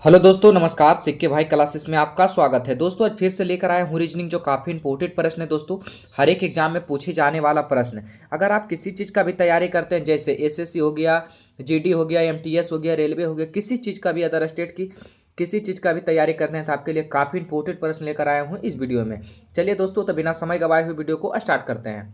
Hello दोस्तों, नमस्कार। सिक्के भाई क्लासेस में आपका स्वागत है। दोस्तों आज फिर से लेकर आए हूँ रीजनिंग, जो काफ़ी इंपॉर्टेंट प्रश्न है दोस्तों। हर एक एग्जाम में पूछे जाने वाला प्रश्न। अगर आप किसी चीज़ का भी तैयारी करते हैं, जैसे एसएससी हो गया, जीडी हो गया, एमटीएस हो गया, रेलवे हो गया, किसी चीज़ का भी, अदर स्टेट की किसी चीज़ का भी तैयारी करते हैं, तो आपके लिए काफ़ी इंपॉर्टेंट प्रश्न लेकर आया हूँ इस वीडियो में। चलिए दोस्तों, तो बिना समय गवाए हुए वीडियो को स्टार्ट करते हैं।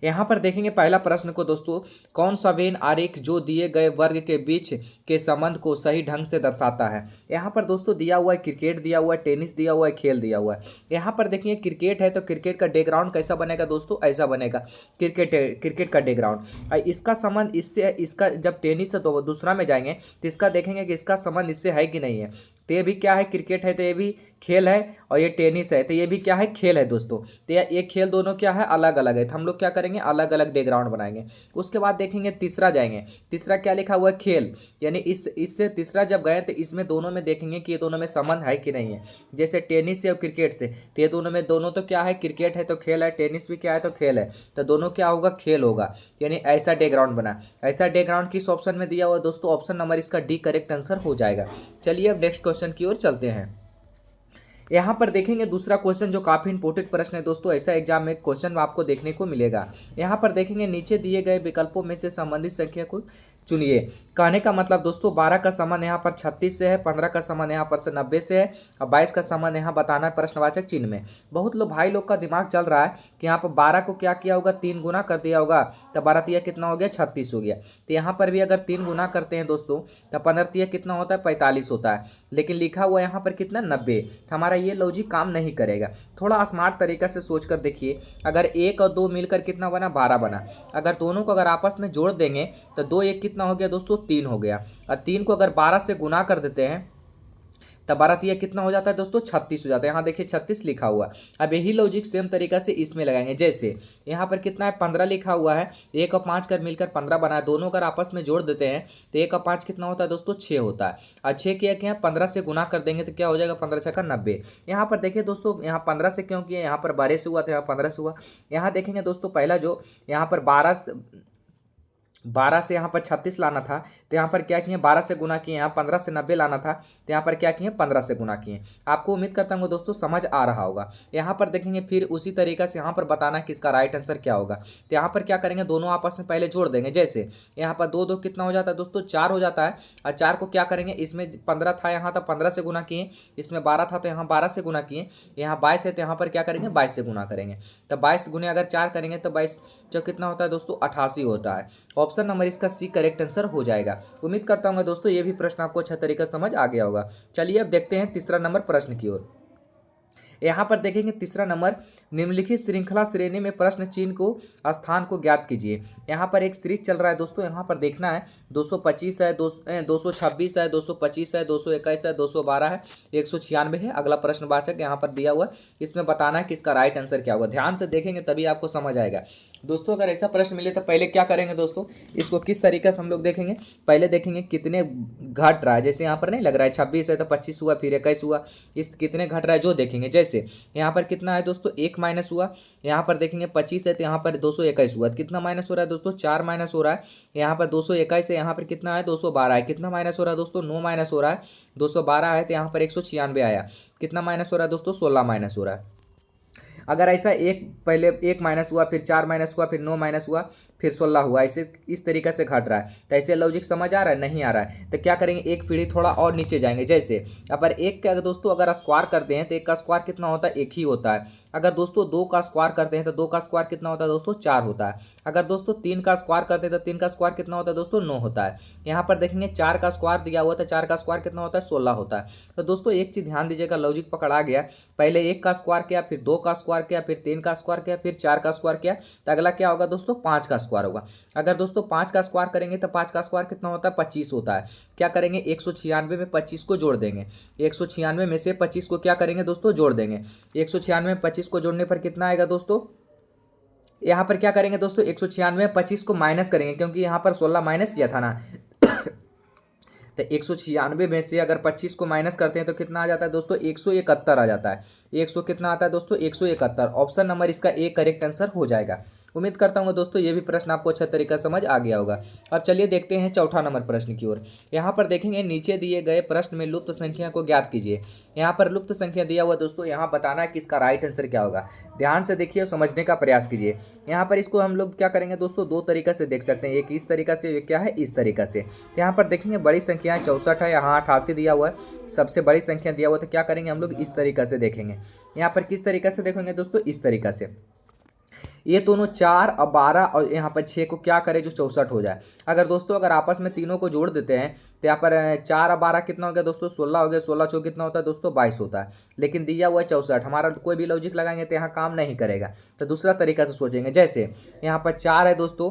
यहाँ पर देखेंगे पहला प्रश्न को दोस्तों, कौन सा वेन आरेख जो दिए गए वर्ग के बीच के संबंध को सही ढंग से दर्शाता है। यहाँ पर दोस्तों दिया हुआ है क्रिकेट, दिया हुआ है टेनिस, दिया हुआ है खेल, दिया हुआ है। यहाँ पर देखिए क्रिकेट है तो क्रिकेट का बैकग्राउंड कैसा बनेगा दोस्तों, ऐसा बनेगा। क्रिकेट का बैकग्राउंड, इसका संबंध इससे, इसका जब टेनिस से दूसरा में जाएंगे तो इसका देखेंगे कि इसका संबंध इससे है कि नहीं है। तो ये भी क्या है, क्रिकेट है तो ये भी खेल है, और ये टेनिस है तो ये भी क्या है, खेल है दोस्तों। तो ये खेल दोनों क्या है, अलग अलग है। तो हम लोग क्या करेंगे, अलग अलग बैकग्राउंड बनाएंगे। उसके बाद देखेंगे तीसरा जाएंगे, तीसरा क्या लिखा हुआ है, खेल। यानी इससे तीसरा जब गए तो इसमें दोनों में देखेंगे कि ये दोनों में संबंध है कि नहीं है। जैसे टेनिस से और क्रिकेट से, तो ये दोनों में, दोनों तो क्या है, क्रिकेट है तो खेल है, टेनिस भी क्या है तो खेल है, तो दोनों क्या होगा, खेल होगा। यानी ऐसा बैकग्राउंड बना। ऐसा बैकग्राउंड किस ऑप्शन में दिया हुआ है दोस्तों, ऑप्शन नंबर इसका डी करेक्ट आंसर हो जाएगा। चलिए अब नेक्स्ट क्वेश्चन की ओर चलते हैं। यहाँ पर देखेंगे दूसरा क्वेश्चन, जो काफ़ी इंपॉर्टेंट प्रश्न है दोस्तों। ऐसा एग्जाम में क्वेश्चन आपको देखने को मिलेगा। यहाँ पर देखेंगे नीचे दिए गए विकल्पों में से संबंधित संख्या को चुनिए। कहने का मतलब दोस्तों, 12 का संबंध यहाँ पर 36 से है, 15 का संबंध यहाँ पर से 90 से है, और 22 का संबंध यहाँ बताना है प्रश्नवाचक चिन्ह में। बहुत लोग भाई लोग का दिमाग चल रहा है कि यहाँ पर 12 को क्या किया होगा, 3 गुना कर दिया होगा, तो 12 तिया कितना हो गया, 36 हो गया। तो यहाँ पर भी अगर 3 गुना करते हैं दोस्तों, तो 15 तिया कितना होता है, 45 होता है। लेकिन लिखा हुआ यहाँ पर कितना, 90। तो हमारा ये लॉजिक काम नहीं करेगा। थोड़ा स्मार्ट तरीका से सोच कर देखिए। अगर 1 और 2 मिलकर कितना बना, 12 बना। अगर दोनों को अगर आपस में जोड़ देंगे तो 2 1 कितना हो गया दोस्तों, 3 हो गया। और 3 को अगर 12 से गुना कर देते हैं तब 12 तिया कितना हो जाता है दोस्तों, 36 हो जाता है। यहाँ देखिए 36 लिखा हुआ। अब यही लॉजिक सेम तरीका से इसमें लगाएंगे। जैसे यहाँ पर कितना है, 15 लिखा हुआ है, 1 और 5 कर मिलकर 15 बना है। दोनों अगर आपस में जोड़ देते हैं तो 1 और 5 कितना होता है दोस्तों, 6 होता है। और 6 किया क्या, 15 से गुना कर देंगे तो क्या हो जाएगा, 15 छक्का 90। यहाँ पर देखिए दोस्तों, यहाँ 15 से क्यों किया, यहाँ पर 12 से हुआ था, यहाँ 15 से हुआ। यहाँ देखेंगे दोस्तों, पहला जो यहाँ पर 12 से यहाँ पर 36 लाना था, तो यहाँ पर क्या किए, 12 से गुना किए। यहाँ 15 से 90 लाना था, तो यहाँ पर क्या किए, 15 से गुना किए। आपको उम्मीद करता हूँ दोस्तों समझ आ रहा होगा। यहाँ पर देखेंगे फिर उसी तरीका से यहाँ पर बताना कि इसका राइट आंसर क्या होगा। तो यहाँ पर क्या करेंगे, दोनों आपस में पहले जोड़ देंगे। जैसे यहाँ पर 2 2 कितना हो जाता है दोस्तों, 4 हो जाता है। और 4 को क्या करेंगे, इसमें 15 था यहाँ, तो 15 से गुना किए। इसमें 12 था तो यहाँ 12 से गुना किए। यहाँ 22 है तो यहाँ पर क्या करेंगे, 22 से गुना करेंगे। तो 22 गुने अगर 4 करेंगे तो 22 जो कितना होता है दोस्तों, 88 होता है। ऑप्शन नंबर इसका सी करेक्ट आंसर हो जाएगा। उम्मीद करता हूँ दोस्तों ये भी प्रश्न आपको अच्छा तरीका समझ आ गया होगा। चलिए अब देखते हैं तीसरा नंबर प्रश्न की ओर। यहाँ पर देखेंगे तीसरा नंबर, निम्नलिखित श्रृंखला श्रेणी में प्रश्न चिन्ह को स्थान को ज्ञात कीजिए। यहाँ पर एक सीरीज चल रहा है दोस्तों। यहाँ पर देखना है 225 है, 226 है, 225 है, 221 है, 212 है, 196 है। अगला प्रश्नवाचक यहाँ पर दिया हुआ है, इसमें बताना है कि इसका राइट आंसर क्या होगा। ध्यान से देखेंगे तभी आपको समझ आएगा दोस्तों। अगर ऐसा प्रश्न मिले तो पहले क्या करेंगे दोस्तों, इसको किस तरीके से हम लोग देखेंगे। पहले देखेंगे कितने घट रहा है। जैसे यहाँ पर नहीं लग रहा है 26 है तो 25 हुआ, फिर 21 हुआ, इस कितने घट रहा है जो देखेंगे। जैसे यहाँ पर कितना है दोस्तों, 1 माइनस हुआ। यहाँ पर देखेंगे 25 है तो यहाँ पर 221 हुआ, कितना माइनस हो रहा है दोस्तों, 4 माइनस हो रहा है। यहाँ पर 221 है, यहाँ पर कितना है, 212 है, कितना माइनस हो रहा है दोस्तों, 9 माइनस हो रहा है। 212 है तो यहाँ पर 196 आया, कितना माइनस हो रहा है दोस्तों, 16 माइनस हो रहा है। अगर ऐसा एक पहले 1 माइनस हुआ, फिर 4 माइनस हुआ, फिर 9 माइनस हुआ, फिर 16 हुआ, ऐसे इस तरीके से घट रहा है। तो ऐसे लॉजिक समझ आ रहा है, नहीं आ रहा है तो क्या करेंगे, एक पीढ़ी थोड़ा और नीचे जाएंगे। जैसे अगर 1 का दोस्तों अगर स्क्वायर करते हैं तो 1 का स्क्वायर कितना होता है, 1 ही होता है। अगर दोस्तों 2 का स्क्वायर करते हैं तो 2 का स्क्वायर कितना होता है दोस्तों, 4 होता है। अगर दोस्तों 3 का स्क्वायर करते हैं तो 3 का स्क्वायर कितना होता है दोस्तों, 9 होता है। यहाँ पर देखेंगे 4 का स्क्वायर दिया हुआ था, 4 का स्क्वायर कितना होता है, 16 होता है। तो दोस्तों एक चीज़ ध्यान दीजिएगा, लॉजिक पकड़ा गया। पहले 1 का स्क्वायर किया, फिर 2 का स्क्वायर किया, फिर 3 का स्क्वायर किया, फिर 4 का स्क्वायर किया, तो अगला क्या होगा दोस्तों, 5 का स्क्वायर होगा। अगर दोस्तों 5 का स्क्वायर करेंगे तो 5 का स्क्वायर कितना होता है, 25 होता है। क्या करेंगे, 196 में 25 को जोड़ देंगे। 196 में से 25 को क्या करेंगे दोस्तों, जोड़ देंगे। 196 में 25 को जोड़ने पर कितना आएगा दोस्तों, यहाँ पर क्या करेंगे दोस्तों, 196 में 25 को माइनस करेंगे, क्योंकि यहाँ पर 16 माइनस किया था ना। तो 196 में से अगर 25 को माइनस करते हैं तो कितना आ जाता है दोस्तों, 171 आ जाता है। 100 कितना आता है दोस्तों, 171। ऑप्शन नंबर इसका ए करेक्ट आंसर हो जाएगा। उम्मीद करता हूँ दोस्तों ये भी प्रश्न आपको अच्छा तरीका समझ आ गया होगा। अब चलिए देखते हैं चौथा नंबर प्रश्न की ओर। यहाँ पर देखेंगे नीचे दिए गए प्रश्न में लुप्त संख्या को ज्ञात कीजिए। यहाँ पर लुप्त संख्या दिया हुआ दोस्तों, यहाँ बताना है कि इसका राइट आंसर क्या होगा। ध्यान से देखिए और समझने का प्रयास कीजिए। यहाँ पर इसको हम लोग क्या करेंगे दोस्तों, दो तरीका से देख सकते हैं, एक इस तरीका से, एक क्या है इस तरीका से। यहाँ पर देखेंगे बड़ी संख्या 64 है, यहाँ 88 दिया हुआ है, सबसे बड़ी संख्या दिया हुआ, तो क्या करेंगे हम लोग इस तरीका से देखेंगे। यहाँ पर किस तरीका से देखेंगे दोस्तों, इस तरीका से। ये दोनों 4 और 12 और यहाँ पर 6 को क्या करें जो 64 हो जाए। अगर दोस्तों अगर आपस में तीनों को जोड़ देते हैं तो यहाँ पर 4 और 12 कितना हो गया दोस्तों, 16 हो गया। 16 चौक कितना होता है दोस्तों, 22 होता है। लेकिन दिया हुआ है 64, हमारा कोई भी लॉजिक लगाएंगे तो यहाँ काम नहीं करेगा। तो दूसरा तरीका से सोचेंगे, जैसे यहाँ पर 4 है दोस्तों,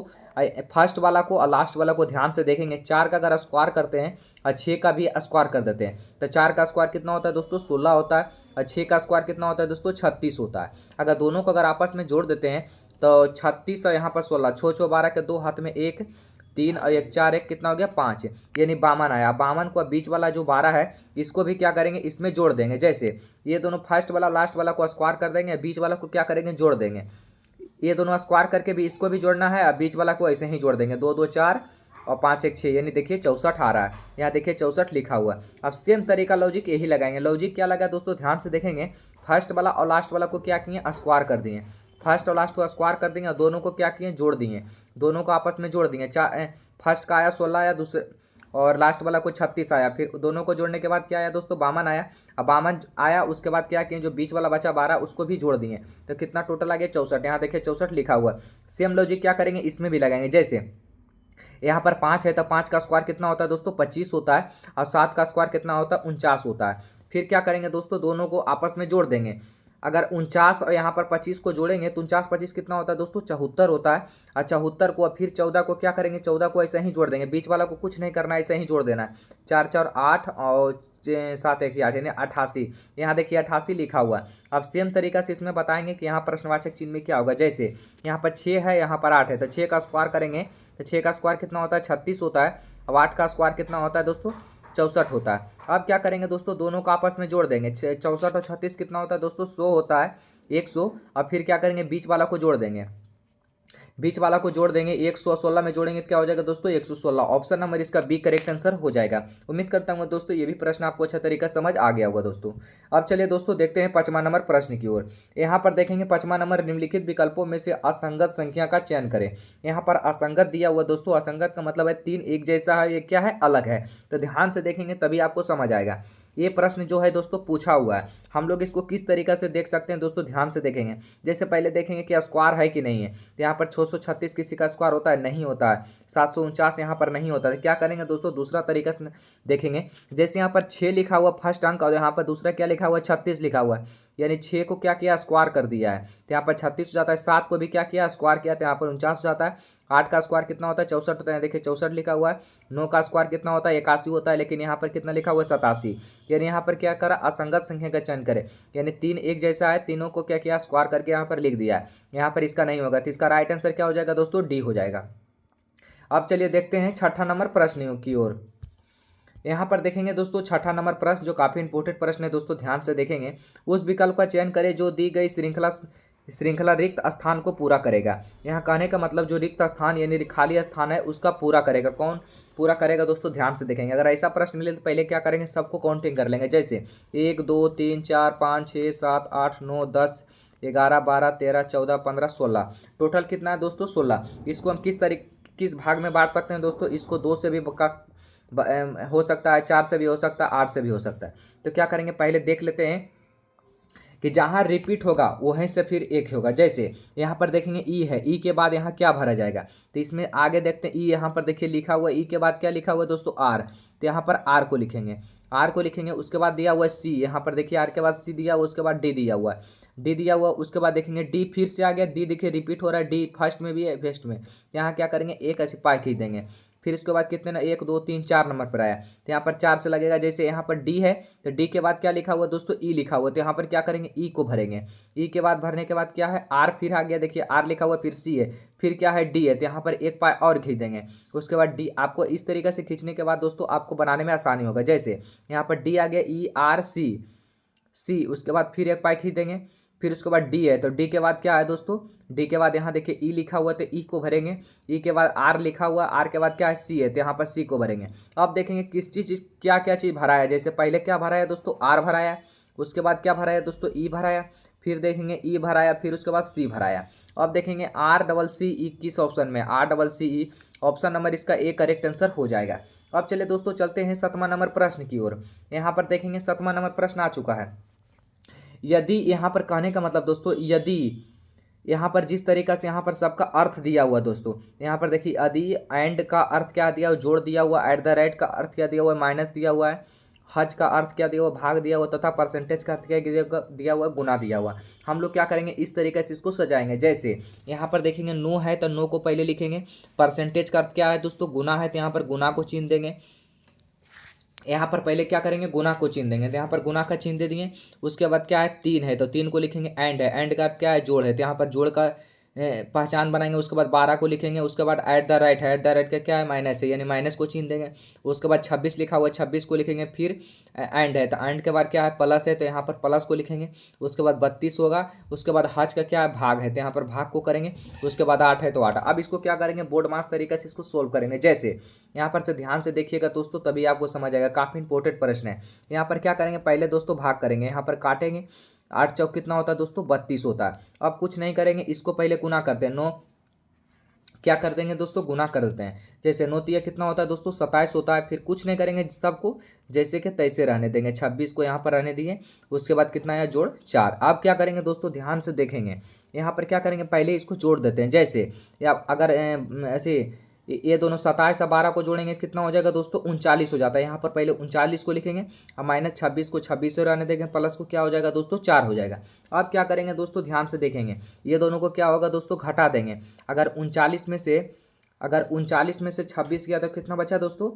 फर्स्ट वाला को और लास्ट वाला को ध्यान से देखेंगे। 4 का अगर स्क्वायर करते हैं और 6 का भी स्क्वायर कर देते हैं तो 4 का स्क्वायर कितना होता है दोस्तों, 16 होता है। और 6 का स्क्वायर कितना होता है दोस्तों, 36 होता है। अगर दोनों को अगर आपस में जोड़ देते हैं तो 36 और यहाँ पर 16, 6 6 12 के दो हाथ में 1, 3 और 1 4, 1 कितना हो गया 5, यानी 52 आया। 52 को बीच वाला जो 12 है इसको भी क्या करेंगे इसमें जोड़ देंगे। जैसे ये दोनों फर्स्ट वाला लास्ट वाला को स्क्वायर कर देंगे, बीच वाला को क्या करेंगे जोड़ देंगे। ये दोनों स्क्वायर करके भी इसको भी जोड़ना है और बीच वाला को ऐसे ही जोड़ देंगे। 2 2 4 और 5 1 6, यानी देखिए 64 आ रहा है। यहाँ देखिए 64 लिखा हुआ है। अब सेम तरीका लॉजिक यही लगाएंगे। लॉजिक क्या लगा दोस्तों, ध्यान से देखेंगे। फर्स्ट वाला और लास्ट वाला को क्या किए, स्क्वायर कर दिए। फर्स्ट और लास्ट को स्क्वायर कर देंगे और दोनों को क्या किए, जोड़ दिए। दोनों को आपस में जोड़ दिए। फर्स्ट का आया 16 आया, दूसरे और लास्ट वाला को 36 आया। फिर दोनों को जोड़ने के बाद क्या आया दोस्तों, 52 आया। अब 52 आया, उसके बाद क्या किए, जो बीच वाला बचा 12 उसको भी जोड़ दिए। तो कितना टोटल आ गया 64। यहाँ देखिए 64 लिखा हुआ। सेम लॉजिक क्या करेंगे इसमें भी लगाएंगे। जैसे यहाँ पर 5 है तो 5 का स्क्वायर कितना होता है दोस्तों, 25 होता है। और 7 का स्क्वायर कितना होता है, 49 होता है। फिर क्या करेंगे दोस्तों, दोनों को आपस में जोड़ देंगे। अगर 49 और यहाँ पर 25 को जोड़ेंगे तो 49 25 कितना होता है दोस्तों, 74 होता है। और 74 को फिर 14 को क्या करेंगे, 14 को ऐसे ही जोड़ देंगे। बीच वाला को कुछ नहीं करना है, ऐसे ही जोड़ देना है। 4 4 8 और 7 1 8, यानी 88। यहाँ देखिए 88 लिखा हुआ है। अब सेम तरीका से इसमें बताएंगे कि यहाँ प्रश्नवाचक चिन्ह में क्या होगा। जैसे यहाँ पर 6 है, यहाँ पर 8 है, तो 6 का स्क्वायर करेंगे तो 6 का स्क्वायर कितना होता है, 36 होता है। अब 8 का स्क्वायर कितना होता है दोस्तों, 64 होता है। अब क्या करेंगे दोस्तों, दोनों को आपस में जोड़ देंगे। 64 और 36 कितना होता है दोस्तों, 100 होता है, 100। अब फिर क्या करेंगे, बीच वाला को जोड़ देंगे। बीच वाला को जोड़ देंगे, 116 में जोड़ेंगे तो क्या हो जाएगा दोस्तों, 116। ऑप्शन नंबर इसका बी करेक्ट आंसर हो जाएगा। उम्मीद करता हूँ दोस्तों ये भी प्रश्न आपको अच्छा तरीका समझ आ गया होगा दोस्तों। अब चलिए दोस्तों देखते हैं 5वां नंबर प्रश्न की ओर। यहाँ पर देखेंगे 5वां नंबर, निम्नलिखित विकल्पों में से असंगत संख्या का चयन करें। यहाँ पर असंगत दिया हुआ दोस्तों, असंगत का मतलब है 3 एक जैसा है, ये क्या है अलग है। तो ध्यान से देखेंगे तभी आपको समझ आएगा। ये प्रश्न जो है दोस्तों पूछा हुआ है, हम लोग इसको किस तरीका से देख सकते हैं दोस्तों, ध्यान से देखेंगे। जैसे पहले देखेंगे कि स्क्वायर है कि नहीं है। तो यहाँ पर 636 किसी का स्क्वायर होता है, नहीं होता है। 749 यहाँ पर नहीं होता है। क्या करेंगे दोस्तों, दूसरा तरीका से देखेंगे। जैसे यहाँ पर 6 लिखा हुआ फर्स्ट अंक, और यहाँ पर दूसरा क्या लिखा हुआ है, 36 लिखा हुआ है, यानी 6 को क्या किया, स्क्वायर कर दिया है, तो यहाँ पर 36 हो जाता है। 7 को भी क्या किया, स्क्वायर किया, तो यहाँ पर 49 हो जाता है। 8 का स्क्वायर कितना होता है, 64 होता है, देखिए 64 लिखा हुआ है। 9 का स्क्वायर कितना होता है, 81 होता है, लेकिन यहाँ पर कितना लिखा हुआ है, 87। यानी यहाँ पर क्या करा, असंगत संख्या का चयन करें। यानी 3 एक जैसा है, तीनों को क्या किया, स्क्वायर करके यहाँ पर लिख दिया है। यहाँ पर इसका नहीं होगा, तो इसका राइट आंसर क्या हो जाएगा दोस्तों, डी हो जाएगा। अब चलिए देखते हैं 6ठा नंबर प्रश्न की ओर। यहाँ पर देखेंगे दोस्तों 6ठा नंबर प्रश्न जो काफ़ी इंपॉर्टेंट प्रश्न है दोस्तों, ध्यान से देखेंगे। उस विकल्प का चयन करें जो दी गई श्रृंखला रिक्त स्थान को पूरा करेगा। यहाँ कहने का मतलब जो रिक्त स्थान यानी खाली स्थान है उसका पूरा करेगा। कौन पूरा करेगा दोस्तों, ध्यान से देखेंगे। अगर ऐसा प्रश्न मिले तो पहले क्या करेंगे, सबको काउंटिंग कर लेंगे। जैसे 1 2 3 4 5 6 7 8 9 10 11 12 13 14 15 16, टोटल कितना है दोस्तों, 16। इसको हम किस भाग में बांट सकते हैं दोस्तों, इसको 2 से भी हो सकता है, 4 से भी हो सकता है, 8 से भी हो सकता है। तो क्या करेंगे, पहले देख लेते हैं कि जहाँ रिपीट होगा वहीं से फिर एक होगा। जैसे यहाँ पर देखेंगे ई है, ई के बाद यहाँ क्या भरा जाएगा, तो इसमें आगे देखते हैं। ई यहाँ पर देखिए लिखा हुआ है, ई के बाद क्या लिखा हुआ है दोस्तों, आर, तो यहाँ पर आर को लिखेंगे, आर को लिखेंगे। उसके बाद दिया हुआ है सी, यहाँ पर देखिए आर के बाद सी दिया हुआ, उसके बाद डी दिया हुआ है, डी दिया हुआ। उसके बाद देखेंगे डी फिर से आ गया, डी देखिए रिपीट हो रहा है, डी फर्स्ट में भी है फर्स्ट में। यहाँ क्या करेंगे, एक ऐसे पाई खींच देंगे। फिर इसके बाद कितने ना 1 2 3 4 नंबर पर आया, तो यहाँ पर 4 से लगेगा। जैसे यहाँ पर डी है तो डी के बाद क्या लिखा हुआ दोस्तों, ई लिखा हुआ, तो यहाँ पर क्या करेंगे, ई को भरेंगे। ई के बाद भरने के बाद क्या है, आर फिर आ गया, देखिए आर लिखा हुआ, फिर सी है, फिर क्या है, डी है, तो यहाँ पर एक पाई और खींच देंगे। उसके बाद डी, आपको इस तरीके से खींचने के बाद दोस्तों आपको बनाने में आसानी होगा। जैसे यहाँ पर डी आ गया, ई आर सी, सी, उसके बाद फिर एक पाई खींच देंगे, फिर उसके बाद डी है, तो डी के बाद क्या है दोस्तों, डी के बाद यहाँ देखिए ई लिखा हुआ है तो ई को भरेंगे, ई के बाद आर लिखा हुआ, आर के बाद क्या है सी है तो यहाँ पर सी को भरेंगे। अब देखेंगे किस चीज़ क्या क्या चीज़ भरा है, जैसे पहले क्या भरा है दोस्तों, आर भराया, उसके बाद क्या भराया दोस्तों, ई भराया, फिर देखेंगे ई भराया, फिर उसके बाद सी भराया। अब देखेंगे आर डबल सी ई किस ऑप्शन में, R double C E, option number इसका ए करेक्ट आंसर हो जाएगा। अब चलिए दोस्तों चलते हैं 7वां नंबर प्रश्न की ओर। यहाँ पर देखेंगे 7वां नंबर प्रश्न आ चुका है। यदि यहाँ पर कहने का मतलब दोस्तों, यदि यहाँ पर जिस तरीका से यहाँ पर सबका अर्थ दिया हुआ दोस्तों, यहाँ पर देखिए यदि एंड का अर्थ क्या दिया हुआ, जोड़ दिया हुआ, एट द रेट का अर्थ क्या दिया हुआ है, माइनस दिया हुआ है, हज का अर्थ क्या दिया हुआ, भाग दिया हुआ, तथा परसेंटेज का अर्थ क्या दिया हुआ, गुना दिया हुआ। हम लोग क्या करेंगे, इस तरीके से इसको सजाएंगे। जैसे यहाँ पर देखेंगे नो है तो नो को पहले लिखेंगे, परसेंटेज का अर्थ क्या है दोस्तों, गुना है तो यहाँ पर गुना को चिन्ह देंगे, यहाँ पर पहले क्या करेंगे, गुना को चिन्ह देंगे, तो यहाँ पर गुना का चिन्ह दे दिए। उसके बाद क्या है, 3 है तो 3 को लिखेंगे, एंड है, एंड का अर्थ क्या है, जोड़ है, तो यहाँ पर जोड़ का पहचान बनाएंगे। उसके बाद 12 को लिखेंगे, उसके बाद एट द राइट है, एट द राइट का क्या है, माइनस है, यानी माइनस को चिन्ह देंगे। उसके बाद 26 लिखा हुआ है, 26 को लिखेंगे, फिर एंड है तो एंड के बाद क्या है, प्लस है तो यहाँ पर प्लस को लिखेंगे। उसके बाद 32 होगा, उसके बाद हज का क्या है, भाग है तो यहाँ पर भाग को करेंगे। उसके बाद 8 है तो 8। अब इसको क्या करेंगे, बोर्ड मास तरीके से इसको सोल्व करेंगे। जैसे यहाँ पर से ध्यान से देखिएगा दोस्तों, तभी आपको समझ आएगा, काफ़ी इंपॉर्टेंट प्रश्न है। यहाँ पर क्या करेंगे, पहले दोस्तों भाग करेंगे, यहाँ पर काटेंगे, 8 चौक कितना होता है दोस्तों, 32 होता है। अब कुछ नहीं करेंगे, इसको पहले गुना करते हैं, 9 क्या कर देंगे दोस्तों, गुना कर देते हैं। जैसे 9 तिया कितना होता है दोस्तों, 27 होता है। फिर कुछ नहीं करेंगे, सबको जैसे कि तैसे रहने देंगे, 26 को यहाँ पर रहने दिए। उसके बाद कितना है, जोड़ 4। अब क्या करेंगे दोस्तों, ध्यान से देखेंगे, यहाँ पर क्या करेंगे, पहले इसको जोड़ देते हैं। जैसे या अगर ऐसे ये दोनों 27 और 12 को जोड़ेंगे कितना हो जाएगा दोस्तों, 39 हो जाता है। यहाँ पर पहले 39 को लिखेंगे और माइनस 26 को 26 से रहने देंगे, प्लस को क्या हो जाएगा दोस्तों, 4 हो जाएगा। अब क्या करेंगे दोस्तों, ध्यान से देखेंगे, ये दोनों को क्या होगा दोस्तों, घटा देंगे। अगर 39 में से 26 गया तो कितना बचा दोस्तों,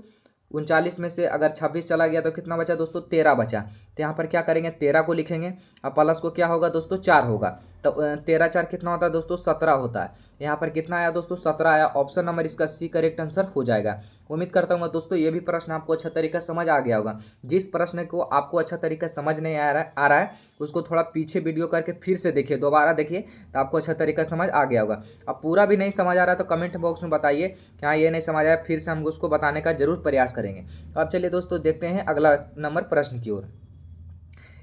39 में से अगर 26 चला गया तो कितना बचा दोस्तों, 13 बचा। तो यहाँ पर क्या करेंगे, 13 को लिखेंगे और प्लस को क्या होगा दोस्तों, 4 होगा। तो 13 4 कितना होता है दोस्तों, 17 होता है। यहाँ पर कितना आया दोस्तों, 17 आया। ऑप्शन नंबर इसका सी करेक्ट आंसर हो जाएगा। उम्मीद करता हूँ दोस्तों ये भी प्रश्न आपको अच्छा तरीका समझ आ गया होगा। जिस प्रश्न को आपको अच्छा तरीका समझ नहीं आ रहा है उसको थोड़ा पीछे वीडियो करके फिर से देखिए, दोबारा देखिए, तो आपको अच्छा तरीका समझ आ गया होगा। अब पूरा भी नहीं समझ आ रहा तो कमेंट बॉक्स में बताइए कि हाँ ये नहीं समझ आया, फिर से हम उसको बताने का जरूर प्रयास करेंगे। अब चलिए दोस्तों देखते हैं अगला नंबर प्रश्न की ओर।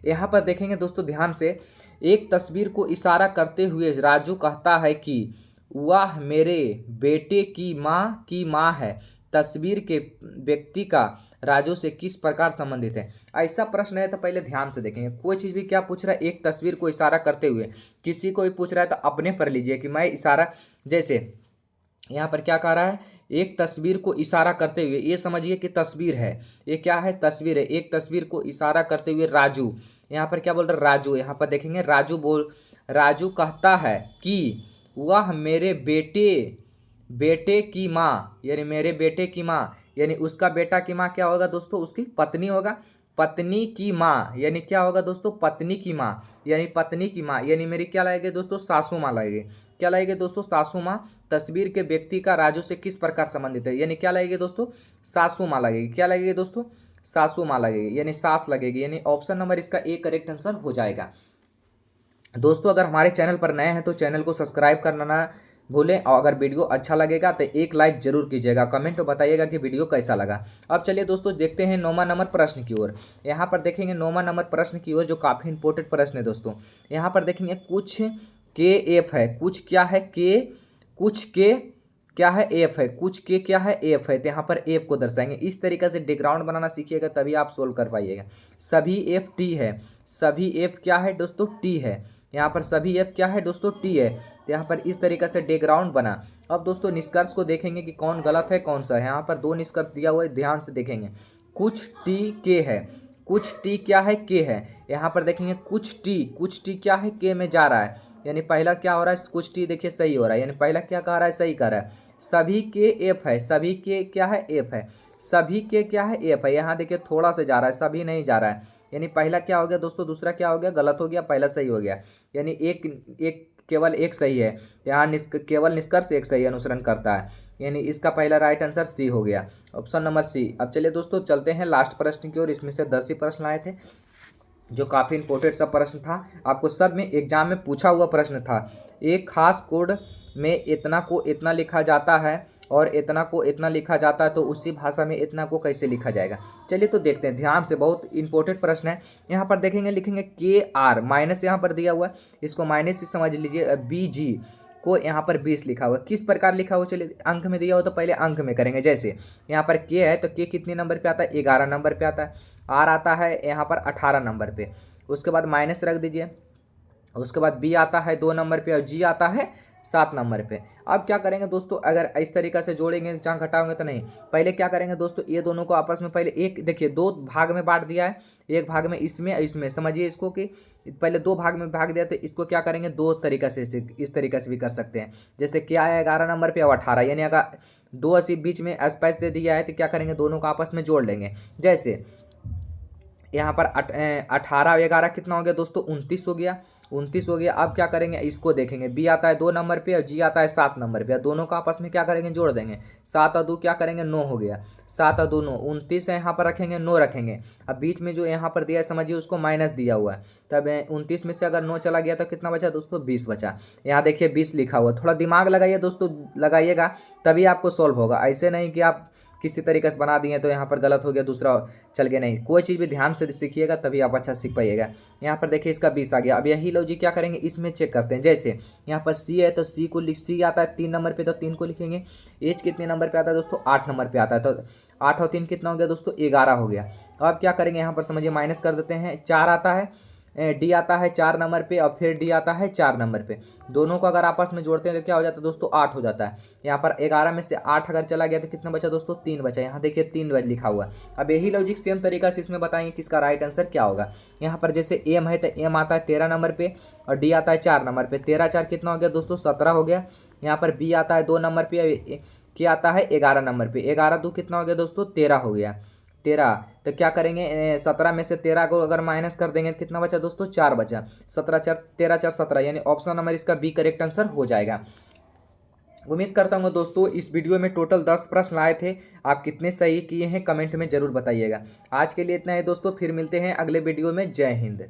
यहाँ पर देखेंगे दोस्तों ध्यान से, एक तस्वीर को इशारा करते हुए राजू कहता है कि वह मेरे बेटे की माँ है। तस्वीर के व्यक्ति का राजू से किस प्रकार संबंधित है। ऐसा प्रश्न है तो पहले ध्यान से देखेंगे, कोई चीज़ भी क्या पूछ रहा है, एक तस्वीर को इशारा करते हुए, किसी को भी पूछ रहा है तो अपने पर लीजिए कि मैं इशारा, जैसे यहाँ पर क्या कह रहा है, एक तस्वीर को इशारा करते हुए, ये समझिए कि तस्वीर है, ये क्या है, तस्वीर है। एक तस्वीर को इशारा करते हुए राजू, यहाँ पर क्या बोल रहा है, राजू। यहाँ पर देखेंगे राजू कहता है कि वह मेरे बेटे की माँ, यानी मेरे बेटे की माँ, यानी उसका बेटा की माँ क्या होगा दोस्तों, उसकी पत्नी होगा। पत्नी की माँ यानी क्या होगा दोस्तों, पत्नी की माँ, यानी पत्नी की माँ, यानी मेरी क्या लगेगी दोस्तों, सासू माँ लगेगी। क्या लगेगी दोस्तों, सासू माँ। तस्वीर के व्यक्ति का राजू से किस प्रकार संबंधित है, यानी क्या लगेगी दोस्तों, सासू माँ लगेगी। क्या लगेगी दोस्तों, सासू माँ लगेगी, यानी सास लगेगी, यानी ऑप्शन नंबर इसका ए करेक्ट आंसर हो जाएगा। दोस्तों अगर हमारे चैनल पर नए हैं तो चैनल को सब्सक्राइब करना ना भूलें, और अगर वीडियो अच्छा लगेगा तो एक लाइक जरूर कीजिएगा, कमेंट में बताइएगा कि वीडियो कैसा लगा। अब चलिए दोस्तों देखते हैं 9वां नंबर प्रश्न की ओर। यहाँ पर देखेंगे 9वां नंबर प्रश्न की ओर, जो काफ़ी इंपॉर्टेंट प्रश्न है दोस्तों। यहाँ पर देखेंगे कुछ के एफ है, कुछ क्या है के, कुछ के क्या है एफ है, कुछ के क्या है एफ है, तो यहाँ पर एफ को दर्शाएंगे। इस तरीके से बैकग्राउंड बनाना सीखिएगा तभी आप सोल्व कर पाइएगा। सभी एफ टी है, सभी एफ क्या है दोस्तों, टी है। यहाँ पर सभी एफ क्या है दोस्तों, टी है। तो यहाँ पर इस तरीके से बैकग्राउंड बना। अब दोस्तों निष्कर्ष को देखेंगे कि कौन गलत है कौन सा है। यहाँ पर 2 निष्कर्ष दिया हुआ है, ध्यान से देखेंगे। कुछ टी के है, कुछ टी क्या है, के है। यहाँ पर देखेंगे कुछ टी क्या है, के में जा रहा है, यानी पहला क्या हो रहा है, कुछ टी देखिए सही हो रहा है, यानी पहला क्या कह रहा है, सही कह रहा है। सभी के एफ है, सभी के क्या है, एफ है। सभी के क्या है, एफ है। यहाँ देखिए थोड़ा से जा रहा है, सभी नहीं जा रहा है, यानी पहला क्या हो गया दोस्तों, दूसरा क्या हो गया, गलत हो गया, पहला सही हो गया, यानी एक केवल एक सही है। यहाँ केवल निष्कर्ष एक सही अनुसरण करता है, यानी इसका पहला राइट आंसर सी हो गया, ऑप्शन नंबर सी। अब चलिए दोस्तों चलते हैं लास्ट प्रश्न की ओर। इसमें से 10 ही प्रश्न आए थे। जो काफ़ी इंपॉर्टेंट सा प्रश्न था, आपको सब में एग्जाम में पूछा हुआ प्रश्न था। एक खास कोड में इतना को इतना लिखा जाता है और इतना को इतना लिखा जाता है, तो उसी भाषा में इतना को कैसे लिखा जाएगा। चलिए तो देखते हैं ध्यान से, बहुत इंपॉर्टेंट प्रश्न है। यहाँ पर देखेंगे, लिखेंगे KR माइनस यहाँ पर दिया हुआ है, इसको माइनस से समझ लीजिए। BG को यहाँ पर 20 लिखा हुआ है, किस प्रकार लिखा हुआ, चलिए अंक में दिया हो तो पहले अंक में करेंगे। जैसे यहाँ पर K है तो K कितने नंबर पे आता है, 11 नंबर पे आता है। R आता है यहाँ पर 18 नंबर पे, उसके बाद माइनस रख दीजिए। उसके बाद B आता है 2 नंबर पे और G आता है 7 नंबर पे। अब क्या करेंगे दोस्तों, अगर इस तरीक़े से जोड़ेंगे चाँक हटाओगे तो नहीं, पहले क्या करेंगे दोस्तों, ये दोनों को आपस में पहले एक देखिए 2 भाग में बांट दिया है, एक भाग में इसमें समझिए इसको कि पहले 2 भाग में भाग दिया, तो इसको क्या करेंगे 2 तरीक़े से, इस तरीक़े से भी कर सकते हैं। जैसे क्या है 11 नंबर पे और 18, यानी अगर 2 ऐसी बीच में स्पेस दे दिया है तो क्या करेंगे दोनों को आपस में जोड़ लेंगे। जैसे यहाँ पर 18 11 कितना हो गया दोस्तों, 29 हो गया, 29 हो गया। अब क्या करेंगे, इसको देखेंगे, B आता है 2 नंबर पे और G आता है 7 नंबर पे, दोनों का आपस में क्या करेंगे जोड़ देंगे। 7 और 2 क्या करेंगे 9 हो गया, 7 और 2 9, 29 है यहाँ पर रखेंगे, 9 रखेंगे। अब बीच में जो यहाँ पर दिया है समझिए उसको माइनस दिया हुआ है, तब 29 में से अगर 9 चला गया तो कितना बचा दोस्तों, 20 बचा। यहाँ देखिए 20 लिखा हुआ, थोड़ा दिमाग लगाइए दोस्तों, लगाइएगा तभी आपको सॉल्व होगा, ऐसे नहीं कि आप किसी तरीके से बना दिए तो यहाँ पर गलत हो गया, दूसरा चल गया, नहीं। कोई चीज़ भी ध्यान से सीखिएगा तभी आप अच्छा सीख पाइएगा। यहाँ पर देखिए इसका 20 आ गया। अब यही लॉजिक क्या करेंगे, इसमें चेक करते हैं। जैसे यहाँ पर C है तो C आता है 3 नंबर पे, तो 3 को लिखेंगे। H कितने नंबर पे आता है दोस्तों, 8 नंबर पे आता है, तो 8 और 3 कितना हो गया दोस्तों, 11 हो गया। अब क्या करेंगे यहाँ पर समझिए माइनस कर देते हैं। 4 आता है, D आता है 4 नंबर पे और फिर D आता है 4 नंबर पे, दोनों को अगर आपस में जोड़ते हैं तो क्या हो जाता है दोस्तों, 8 हो जाता है। यहाँ पर 11 में से 8 अगर चला गया तो कितना बचा दोस्तों, 3 बचा। यहाँ देखिए 3 लिखा हुआ है। अब यही लॉजिक सेम तरीका से इसमें बताएंगे कि इसका राइट आंसर क्या होगा। यहाँ पर जैसे M है तो M आता है 13 नंबर पे और D आता है 4 नंबर पे, 13 4 कितना हो गया दोस्तों, 17 हो गया। यहाँ पर B आता है 2 नंबर पे, क्या आता है 11 नंबर पे, 11 2 कितना हो गया दोस्तों, 13 हो गया, 13। तो क्या करेंगे 17 में से 13 को अगर माइनस कर देंगे कितना बचा दोस्तों, 4 बचा। 17 4 13 4 17, यानी ऑप्शन नंबर इसका B करेक्ट आंसर हो जाएगा। उम्मीद करता हूँ दोस्तों इस वीडियो में टोटल 10 प्रश्न आए थे, आप कितने सही किए हैं कमेंट में ज़रूर बताइएगा। आज के लिए इतना है दोस्तों, फिर मिलते हैं अगले वीडियो में। जय हिंद।